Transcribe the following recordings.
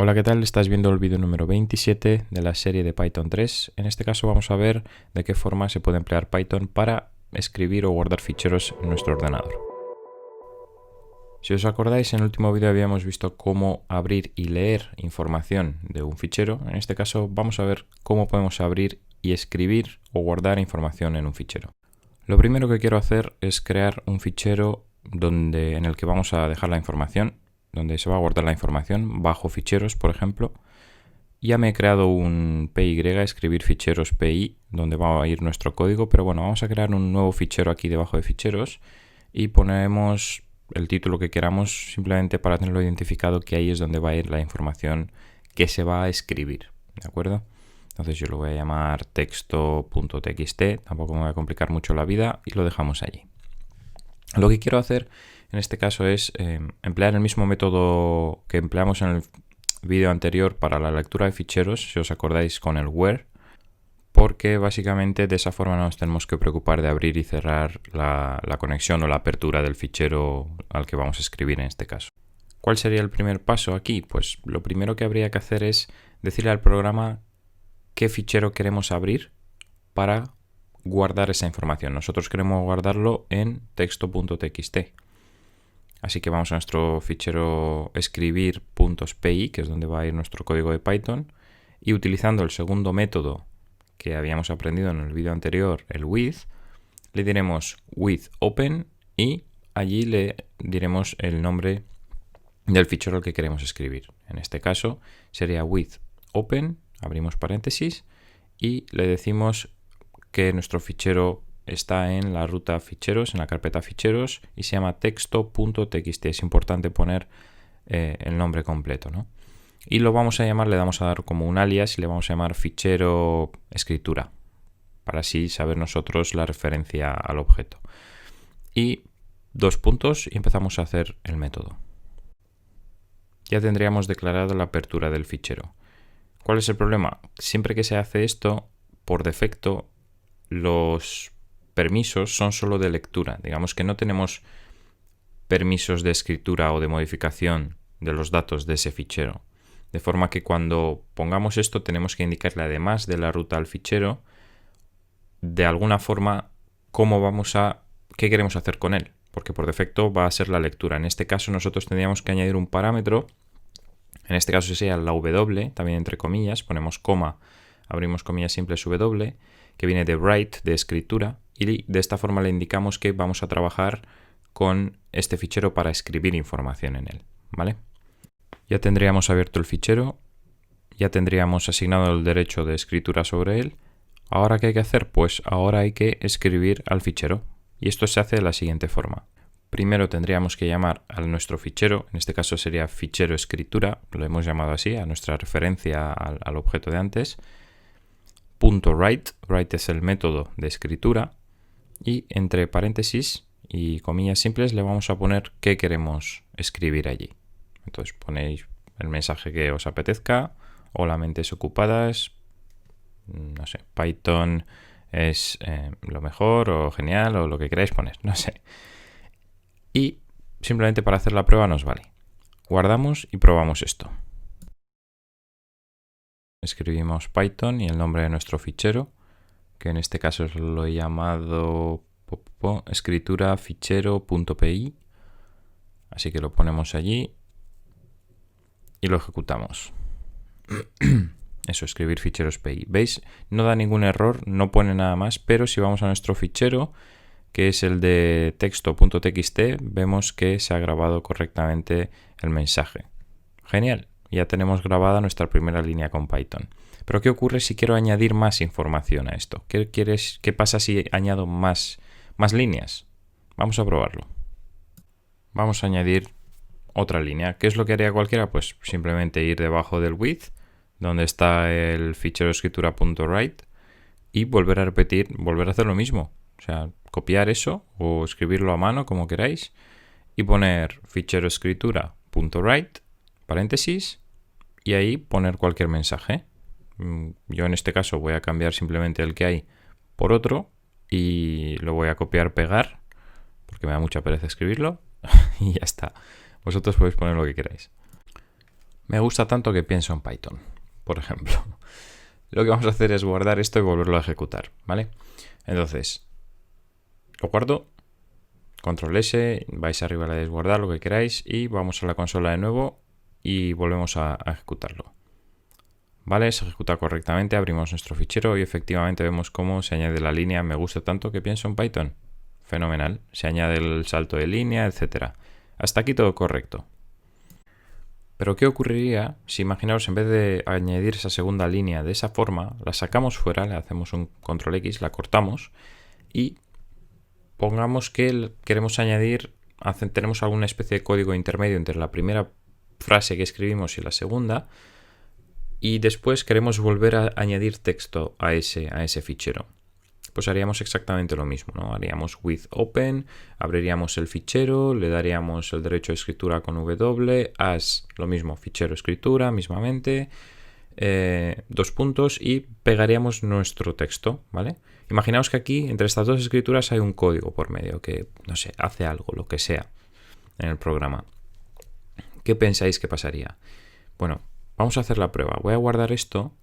Hola, ¿qué tal? Estás viendo el vídeo número 27 de la serie de Python 3. En este caso vamos a ver de qué forma se puede emplear Python para escribir o guardar ficheros en nuestro ordenador. Si os acordáis, en el último vídeo habíamos visto cómo abrir y leer información de un fichero. En este caso vamos a ver cómo podemos abrir y escribir o guardar información en un fichero. Lo primero que quiero hacer es crear un fichero en el que vamos a dejar la información, donde se va a guardar la información bajo ficheros, por ejemplo. Ya me he creado un PY, escribir ficheros PI, donde va a ir nuestro código, pero bueno, vamos a crear un nuevo fichero aquí debajo de ficheros y ponemos el título que queramos simplemente para tenerlo identificado, que ahí es donde va a ir la información que se va a escribir, ¿de acuerdo? Entonces yo lo voy a llamar texto.txt, tampoco me voy a complicar mucho la vida y lo dejamos allí. Lo que quiero hacer en este caso es emplear el mismo método que empleamos en el vídeo anterior para la lectura de ficheros, si os acordáis, con el where, porque básicamente de esa forma no nos tenemos que preocupar de abrir y cerrar la conexión o la apertura del fichero al que vamos a escribir en este caso. ¿Cuál sería el primer paso aquí? Pues lo primero que habría que hacer es decirle al programa qué fichero queremos abrir para guardar esa información. Nosotros queremos guardarlo en texto.txt. Así que vamos a nuestro fichero escribir.py, que es donde va a ir nuestro código de Python, y utilizando el segundo método que habíamos aprendido en el vídeo anterior, el with, le diremos with open y allí le diremos el nombre del fichero al que queremos escribir. En este caso sería with open, abrimos paréntesis, y le decimos que nuestro fichero está en la ruta ficheros, en la carpeta ficheros, y se llama texto.txt. Es importante poner el nombre completo, ¿no? Y lo vamos a llamar, le damos a dar como un alias y le vamos a llamar fichero escritura, para así saber nosotros la referencia al objeto. Y dos puntos y empezamos a hacer el método. Ya tendríamos declarada la apertura del fichero. ¿Cuál es el problema? Siempre que se hace esto, por defecto, los permisos son solo de lectura. Digamos que no tenemos permisos de escritura o de modificación de los datos de ese fichero. De forma que cuando pongamos esto tenemos que indicarle, además de la ruta al fichero, de alguna forma qué queremos hacer con él, porque por defecto va a ser la lectura. En este caso nosotros tendríamos que añadir un parámetro, en este caso sería la W, también entre comillas, ponemos coma, abrimos comillas simples W, que viene de write, de escritura, y de esta forma le indicamos que vamos a trabajar con este fichero para escribir información en él, ¿vale? Ya tendríamos abierto el fichero, ya tendríamos asignado el derecho de escritura sobre él. ¿Ahora qué hay que hacer? Pues ahora hay que escribir al fichero, y esto se hace de la siguiente forma. Primero tendríamos que llamar a nuestro fichero, en este caso sería fichero escritura, lo hemos llamado así, a nuestra referencia al objeto de antes. .write, write es el método de escritura, y entre paréntesis y comillas simples le vamos a poner qué queremos escribir allí. Entonces ponéis el mensaje que os apetezca, hola mentes ocupadas, no sé, Python es lo mejor o genial o lo que queráis poner, no sé. Y simplemente para hacer la prueba nos vale. Guardamos y probamos esto. Escribimos Python y el nombre de nuestro fichero, que en este caso lo he llamado escritura fichero.py. Así que lo ponemos allí y lo ejecutamos. Eso, escribir ficheros PI. ¿Veis? No da ningún error, no pone nada más, pero si vamos a nuestro fichero, que es el de texto.txt, vemos que se ha grabado correctamente el mensaje. Genial, ya tenemos grabada nuestra primera línea con Python. Pero ¿qué ocurre si quiero añadir más información a esto? ¿Qué pasa si añado más líneas? Vamos a probarlo. Vamos a añadir otra línea. ¿Qué es lo que haría cualquiera? Pues simplemente ir debajo del with, donde está el fichero escritura.write, y volver a repetir, volver a hacer lo mismo. O sea, copiar eso o escribirlo a mano, como queráis, y poner fichero escritura.write, paréntesis, y ahí poner cualquier mensaje. Yo en este caso voy a cambiar simplemente el que hay por otro y lo voy a copiar, pegar, porque me da mucha pereza escribirlo, y ya está. Vosotros podéis poner lo que queráis. Me gusta tanto que pienso en Python, por ejemplo. Lo que vamos a hacer es guardar esto y volverlo a ejecutar, ¿vale? Entonces, lo guardo, control S, vais arriba a la desguardar, lo que queráis, y vamos a la consola de nuevo y volvemos a ejecutarlo. Vale, se ejecuta correctamente, abrimos nuestro fichero y efectivamente vemos cómo se añade la línea me gusta tanto que pienso en Python. Fenomenal, se añade el salto de línea, etcétera. Hasta aquí todo correcto. Pero ¿qué ocurriría si, imaginaos, en vez de añadir esa segunda línea de esa forma, la sacamos fuera, le hacemos un control X, la cortamos y pongamos que queremos añadir, tenemos alguna especie de código intermedio entre la primera frase que escribimos y la segunda, y después queremos volver a añadir texto a ese fichero? Pues haríamos exactamente lo mismo, ¿no? Haríamos with open, abriríamos el fichero, le daríamos el derecho de escritura con W, as lo mismo, fichero escritura mismamente, dos puntos y pegaríamos nuestro texto, ¿vale? Imaginaos que aquí entre estas dos escrituras hay un código por medio que, no sé, hace algo, lo que sea en el programa. ¿Qué pensáis que pasaría? Bueno, vamos a hacer la prueba. Voy a guardar esto.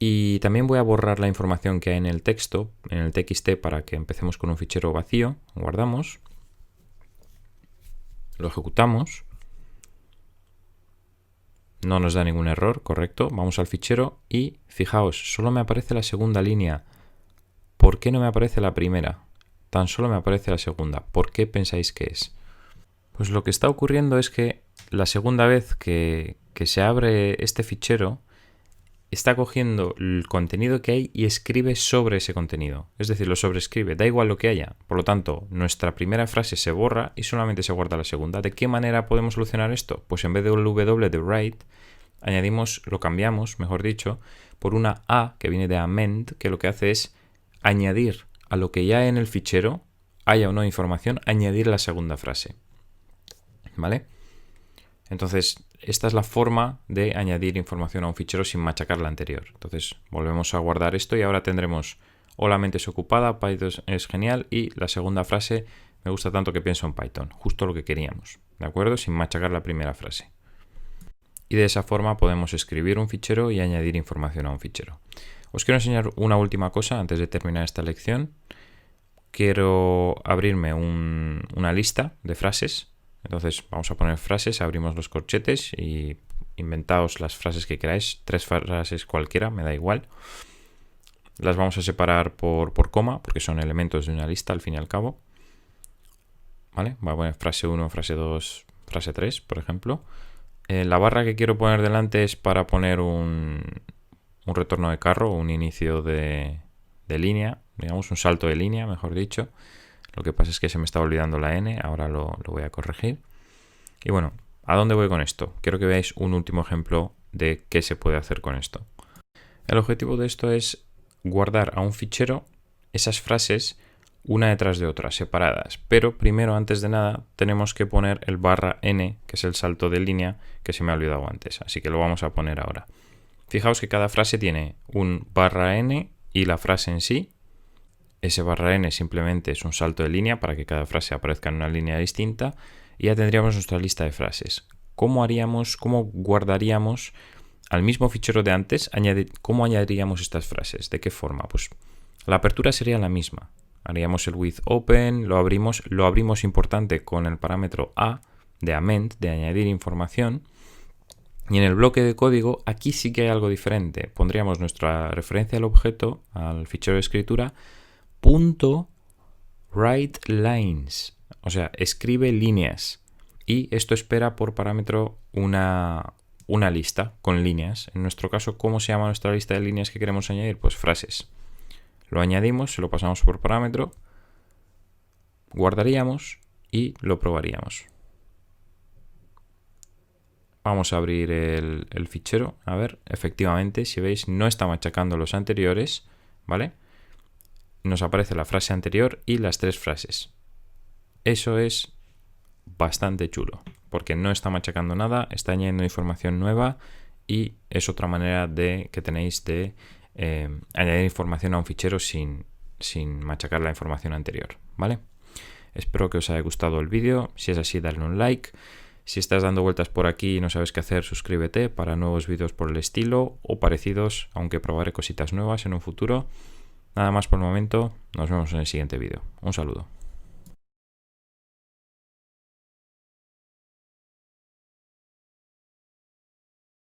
Y también voy a borrar la información que hay en el texto, en el txt, para que empecemos con un fichero vacío. Guardamos. Lo ejecutamos. No nos da ningún error, correcto. Vamos al fichero y fijaos, solo me aparece la segunda línea. ¿Por qué no me aparece la primera? Tan solo me aparece la segunda. ¿Por qué pensáis que es? Pues lo que está ocurriendo es que la segunda vez que se abre este fichero, está cogiendo el contenido que hay y escribe sobre ese contenido. Es decir, lo sobrescribe, da igual lo que haya. Por lo tanto, nuestra primera frase se borra y solamente se guarda la segunda. ¿De qué manera podemos solucionar esto? Pues en vez de un W de write, lo cambiamos, mejor dicho, por una A que viene de amend, que lo que hace es añadir a lo que ya hay en el fichero, haya o no información, añadir la segunda frase. ¿Vale? Entonces, esta es la forma de añadir información a un fichero sin machacar la anterior. Entonces, volvemos a guardar esto y ahora tendremos o la mente es ocupada, Python es genial, y la segunda frase, me gusta tanto que pienso en Python, justo lo que queríamos, ¿de acuerdo? Sin machacar la primera frase. Y de esa forma podemos escribir un fichero y añadir información a un fichero. Os quiero enseñar una última cosa antes de terminar esta lección. Quiero abrirme una lista de frases. Entonces vamos a poner frases, abrimos los corchetes y inventaos las frases que queráis, 3 frases cualquiera, me da igual. Las vamos a separar por coma, porque son elementos de una lista al fin y al cabo. ¿Vale? Voy a poner frase 1, frase 2, frase 3, por ejemplo. La barra que quiero poner delante es para poner un retorno de carro, un inicio de línea, digamos un salto de línea, mejor dicho. Lo que pasa es que se me está olvidando la N, ahora lo voy a corregir. Y bueno, ¿a dónde voy con esto? Quiero que veáis un último ejemplo de qué se puede hacer con esto. El objetivo de esto es guardar a un fichero esas frases una detrás de otra, separadas. Pero primero, antes de nada, tenemos que poner el barra N, que es el salto de línea que se me ha olvidado antes. Así que lo vamos a poner ahora. Fijaos que cada frase tiene un barra N y la frase en sí. Ese barra N simplemente es un salto de línea para que cada frase aparezca en una línea distinta y ya tendríamos nuestra lista de frases. ¿Cómo guardaríamos al mismo fichero de antes? ¿Cómo añadiríamos estas frases? ¿De qué forma? Pues la apertura sería la misma. Haríamos el with open, lo abrimos importante con el parámetro A de amend, de añadir información. Y en el bloque de código, aquí sí que hay algo diferente. Pondríamos nuestra referencia al objeto, al fichero de escritura, .writeLines, o sea, escribe líneas, y esto espera por parámetro una lista con líneas. En nuestro caso, ¿cómo se llama nuestra lista de líneas que queremos añadir? Pues frases. Lo añadimos, se lo pasamos por parámetro, guardaríamos y lo probaríamos. Vamos a abrir el fichero. A ver, efectivamente, si veis, no está machacando los anteriores, ¿vale? Nos aparece la frase anterior y las 3 frases. Eso es bastante chulo, porque no está machacando nada, está añadiendo información nueva y es otra manera que tenéis de añadir información a un fichero sin machacar la información anterior, ¿vale? Espero que os haya gustado el vídeo. Si es así, dadle un like. Si estás dando vueltas por aquí y no sabes qué hacer, suscríbete para nuevos vídeos por el estilo o parecidos, aunque probaré cositas nuevas en un futuro. Nada más por el momento, nos vemos en el siguiente vídeo. Un saludo.